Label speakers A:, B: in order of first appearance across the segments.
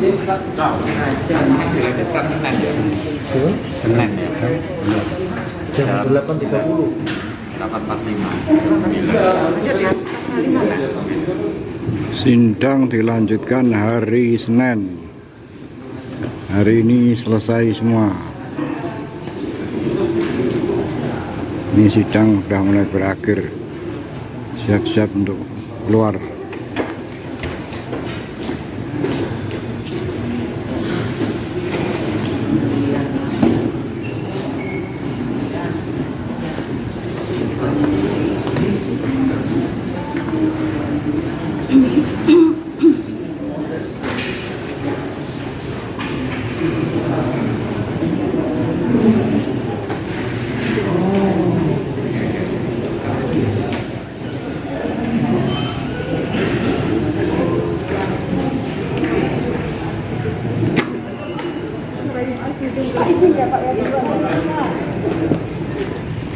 A: dilanjutkan Senin ya. Senin ya. Jam
B: 8.30.
A: 8.45.
C: Sidang dilanjutkan hari Senin. Hari ini selesai semua. Ini sidang sudah mulai berakhir. Siap-siap untuk keluar.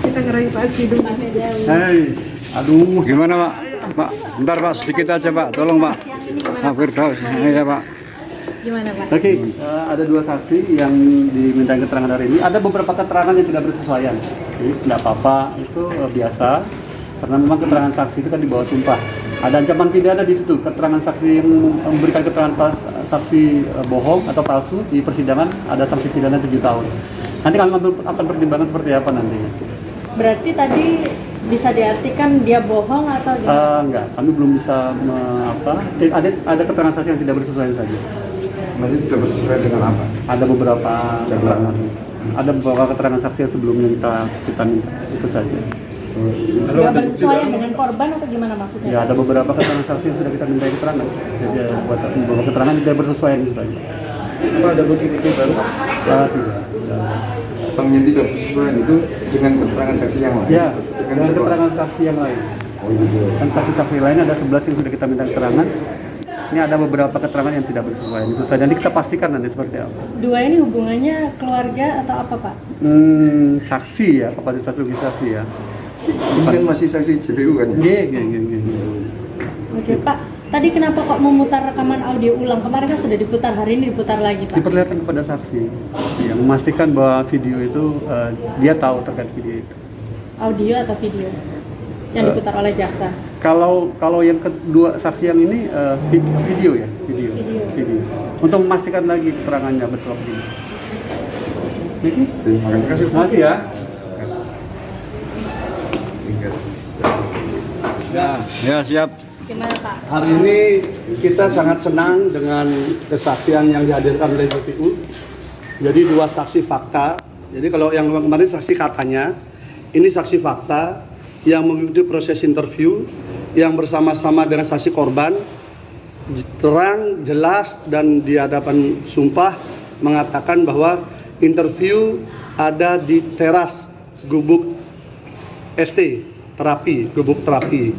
D: Kita ngerayu Pak Sidung.
C: Hei, aduh, gimana Pak? Pak, bentar Pak, sedikit aja Pak, tolong Pak. Pak Firdaus, ya Pak.
D: Gimana Pak?
B: Oke, ada dua saksi yang diminta keterangan hari ini. Ada beberapa keterangan yang tidak bersesuaian. Jadi tidak apa-apa, itu biasa. Karena memang keterangan saksi itu kan di bawah sumpah. Ada ancaman pidana di situ. Keterangan saksi yang memberikan keterangan saksi bohong atau palsu di persidangan ada sanksi pidana 7 tahun. Nanti kami akan pertimbangkan seperti apa nantinya.
D: Berarti tadi bisa diartikan dia bohong atau gimana?
B: Enggak, kami belum bisa ada keterangan saksi yang tidak bersesuaian saja.
C: Masih tidak bersesuaian dengan apa?
B: Ada beberapa keterangan. Ada beberapa keterangan saksi yang sebelumnya kita minta itu saja.
D: Nggak bersesuaian dengan korban atau gimana maksudnya?
B: Ya, ada beberapa keterangan saksi yang sudah kita minta keterangan. Jadi buat beberapa keterangan yang tidak bersesuaian itu saja.
C: Apa ada bukti-bukti baru?
B: Tidak.
C: Bang yang tidak bersesuaian itu dengan keterangan saksi yang lain?
B: Ya, dengan keterangan saksi yang lain.
C: Oh gitu.
B: Kan saksi-saksi lain ada 11 yang sudah kita minta keterangan. Ini ada beberapa keterangan yang tidak bersesuaian. Itu saja. Nanti kita pastikan nanti seperti apa.
D: Dua ini hubungannya keluarga atau apa Pak?
B: Saksi ya, kapasitas lebih saksi ya.
C: Ini kan masih saksi JPU kan?
B: Iya.
D: Oke Pak, tadi kenapa kok memutar rekaman audio ulang? Kemarin kan sudah diputar, hari ini diputar lagi Pak.
B: Diperlihatkan kepada saksi yang memastikan bahwa video itu dia tahu terkait video itu.
D: Audio atau video yang diputar oleh jaksa?
B: Kalau yang kedua saksi yang ini video ya, video. Untuk memastikan lagi keterangannya betul apa tidak.
C: Terima kasih.
B: Ya.
C: Ya siap.
D: Gimana Pak?
E: Hari ini kita sangat senang dengan kesaksian yang dihadirkan oleh JPU. Jadi dua saksi fakta. Jadi kalau yang kemarin saksi katanya, ini saksi fakta yang mengikuti proses interview yang bersama-sama dengan saksi korban, terang, jelas dan di hadapan sumpah mengatakan bahwa interview ada di teras gubuk ST terapi, gubuk terapi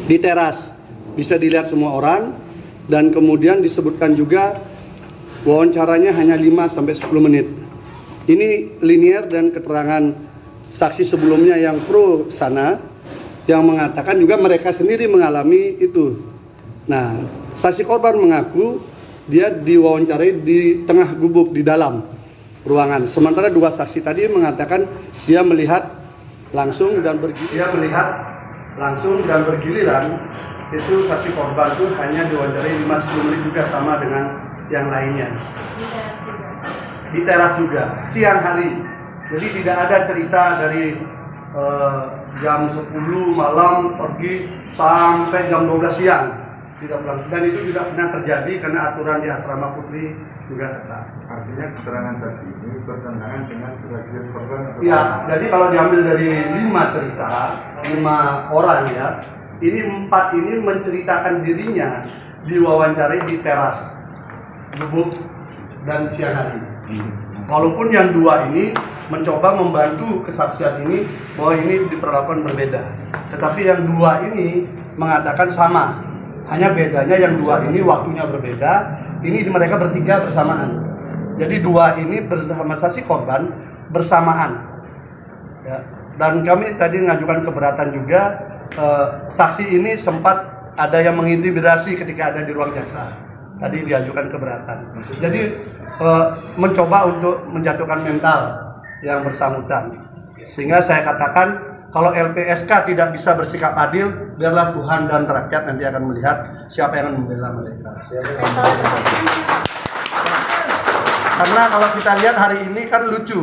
E: di teras, bisa dilihat semua orang. Dan kemudian disebutkan juga wawancaranya hanya 5-10 menit. Ini linear dan keterangan saksi sebelumnya yang pro sana yang mengatakan juga mereka sendiri mengalami itu. Nah, saksi korban mengaku dia diwawancarai di tengah gubuk di dalam ruangan. Sementara dua saksi tadi mengatakan dia melihat langsung dan bergiliran. Itu saksi korban itu hanya diwawancarai 5-10 menit juga sama dengan yang lainnya. Di teras juga, siang hari. Jadi tidak ada cerita dari jam 10 malam pergi sampai jam 12 siang. Tidak pulang. Dan itu juga pernah terjadi karena aturan di asrama putri juga ketat.
C: Artinya keterangan saksi ini bertentangan dengan kesaksian korban?
E: Ya, jadi kalau diambil dari 5 cerita, 5 orang ya, ini 4 ini menceritakan dirinya diwawancarai di teras gubuk dan siang hari. Walaupun yang 2 ini mencoba membantu kesaksian ini bahwa ini diperlakukan berbeda. Tetapi yang 2 ini mengatakan sama. Hanya bedanya yang 2 ini waktunya berbeda, ini mereka bertiga bersamaan. Jadi 2 ini bersama saksi korban bersamaan. Ya. Dan kami tadi mengajukan keberatan juga, saksi ini sempat ada yang mengintimidasi ketika ada di ruang jaksa. tadi diajukan keberatan. Jadi mencoba untuk menjatuhkan mental yang bersangkutan. Sehingga saya katakan kalau LPSK tidak bisa bersikap adil, biarlah Tuhan dan rakyat nanti akan melihat siapa yang akan membela mereka. Karena kalau kita lihat hari ini kan lucu,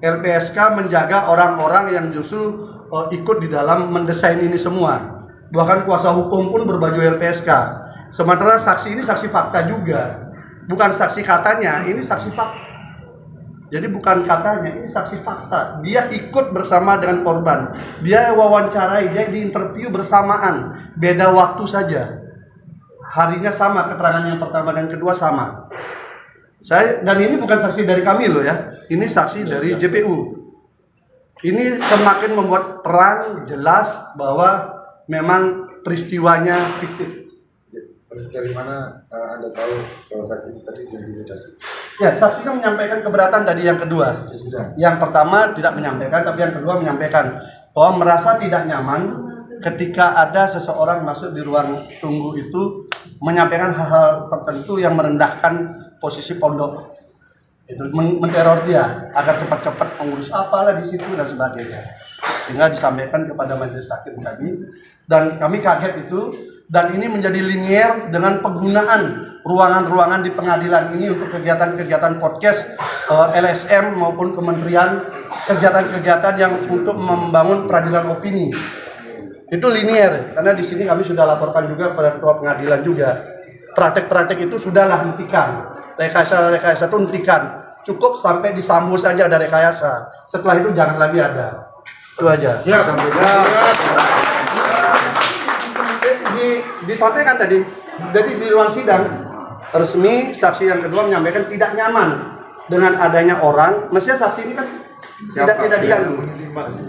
E: LPSK menjaga orang-orang yang justru ikut di dalam mendesain ini semua. Bahkan kuasa hukum pun berbaju LPSK. Sementara saksi ini saksi fakta juga, bukan saksi katanya, ini saksi fakta. Jadi bukan katanya, ini saksi fakta. Dia ikut bersama dengan korban. Dia wawancarai, dia diinterview bersamaan. Beda waktu saja. Harinya sama, keterangan yang pertama dan kedua sama. Dan ini bukan saksi dari kami loh ya. Ini saksi dari JPU. Ini semakin membuat terang, jelas bahwa memang peristiwanya fiktif.
F: Dari mana Anda tahu kalau saksi tadi diintimidasi?
E: Ya, saksi kan menyampaikan keberatan tadi yang kedua. Yang pertama tidak menyampaikan, tapi yang kedua menyampaikan bahwa merasa tidak nyaman ketika ada seseorang masuk di ruang tunggu itu menyampaikan hal-hal tertentu yang merendahkan posisi pondok. Itu menteror dia agar cepat-cepat mengurus apalah di situ dan sebagainya. Sehingga disampaikan kepada majelis hakim tadi, dan kami kaget itu. Dan ini menjadi linier dengan penggunaan ruangan-ruangan di pengadilan ini untuk kegiatan-kegiatan podcast LSM maupun kementerian, kegiatan-kegiatan yang untuk membangun peradilan opini. Itu linier, karena di sini kami sudah laporkan juga pada ketua pengadilan juga. Praktek-praktek itu sudahlah hentikan. Rekayasa-rekayasa itu hentikan. Cukup sampai di Sambo saja ada rekayasa. Setelah itu jangan lagi ada. Itu aja. Disampaikan tadi, jadi di ruang sidang resmi saksi yang kedua menyampaikan tidak nyaman dengan adanya orang, mestinya saksi ini kan tidak diganggu.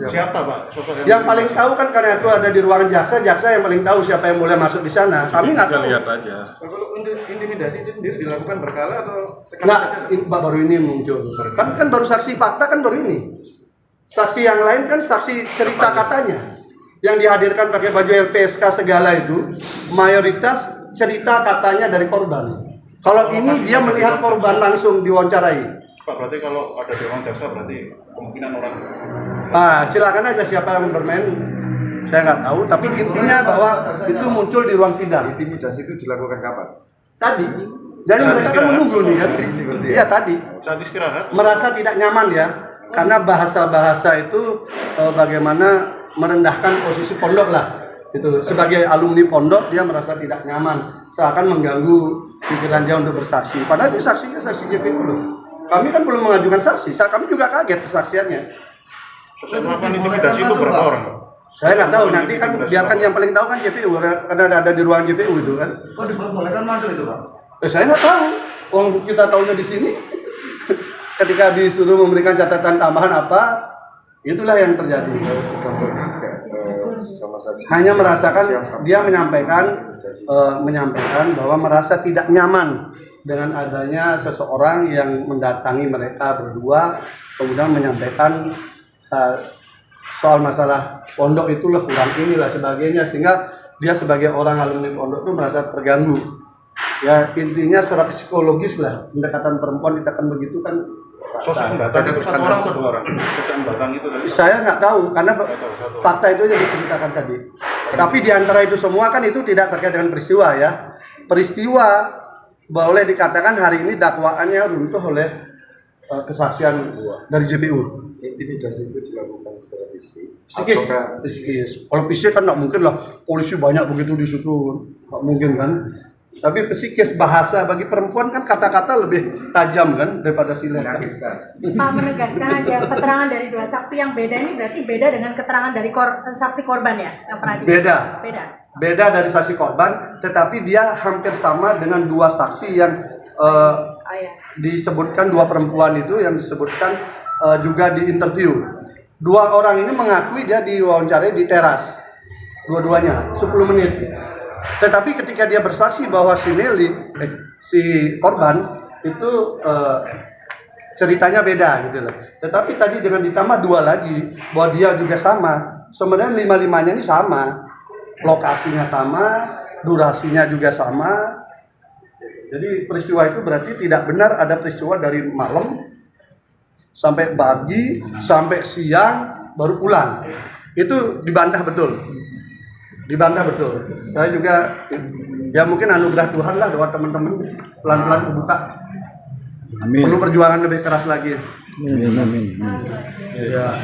A: Siapa Pak? Sosok
E: yang paling tahu kan karena itu ada di ruangan jaksa yang paling tahu siapa yang boleh masuk di sana. Kami nggak tahu.
A: Lihat aja.
G: Kalau intimidasi itu sendiri dilakukan berkala atau sekali
E: Nggak,
G: saja?
E: baru ini muncul. Kan baru saksi fakta kan baru ini. Saksi yang lain kan saksi cerita katanya. Yang dihadirkan pakai baju LPSK segala itu mayoritas cerita katanya dari korban. Kalau ini dia melihat korban langsung diwawancarai.
A: Pak, berarti kalau ada di ruang jaksa berarti kemungkinan orang.
E: Silakan aja siapa yang bermain. Saya nggak tahu, tapi intinya bahwa itu muncul di ruang sidang.
F: Intimidasi itu dilakukan kapan?
E: Tadi. Jadi mereka kan menunggu nih kan. Iya tadi.
A: Saat istirahat.
E: Merasa tidak nyaman ya, karena bahasa-bahasa itu bagaimana merendahkan posisi pondok lah. Itu sebagai alumni pondok dia merasa tidak nyaman, seakan mengganggu pikiran dia untuk bersaksi. Padahal dia saksinya saksi JPU loh. Kami kan belum mengajukan saksi, kami juga kaget kesaksiannya.
A: Sosok melakukan intimidasi itu berapa orang?
E: Saya nggak tahu, nanti kan biarkan yang paling tahu kan JPU, karena ada di ruang JPU itu kan.
F: Oh, diperbolehkan masuk itu Pak?
E: Saya nggak tahu, kita tahunya di sini. Ketika disuruh memberikan catatan tambahan apa, itulah yang terjadi. Hanya merasakan dia menyampaikan bahwa merasa tidak nyaman dengan adanya seseorang yang mendatangi mereka berdua, kemudian menyampaikan soal masalah pondok itulah kurang inilah sebagainya, sehingga dia sebagai orang alumni pondok itu merasa terganggu. Ya intinya secara psikologis lah, pendekatan perempuan ditekan begitu kan.
A: Sosok yang datang itu satu orang atau dua orang? Sosok yang datang itu tadi.
E: Saya nggak tahu karena fakta itu yang diceritakan tadi. Tapi di antara itu semua kan itu tidak terkait dengan peristiwa ya. Peristiwa boleh dikatakan hari ini dakwaannya runtuh oleh kesaksian dari JPU.
F: Intimidasi itu dilakukan secara fisik.
E: Psikis. Kalau fisik kan nggak mungkin lah. Polisi banyak begitu di situ, nggak mungkin kan. Tapi psikis, bahasa bagi perempuan kan kata-kata lebih tajam kan daripada silet.
D: Pak menegaskan aja keterangan dari dua saksi yang beda ini berarti beda dengan keterangan dari saksi korban ya yang pernah
E: Beda dari saksi korban, tetapi dia hampir sama dengan dua saksi yang disebutkan, dua perempuan itu yang disebutkan juga di interview. Dua orang ini mengakui dia diwawancarai di teras, dua-duanya 10 menit. Tetapi ketika dia bersaksi bahwa si korban itu ceritanya beda gitu loh. Tetapi tadi dengan ditambah dua lagi bahwa dia juga sama, sebenarnya 5-5-nya ini sama, lokasinya sama, durasinya juga sama. Jadi peristiwa itu berarti tidak benar ada peristiwa dari malam sampai pagi sampai siang baru pulang. Itu dibantah betul. Dibantah betul. Saya juga ya mungkin anugerah Tuhan lah, doa teman-teman pelan-pelan kebuka.
C: Amin.
E: Perlu perjuangan lebih keras lagi.
C: Amin. Amin.
E: Ya.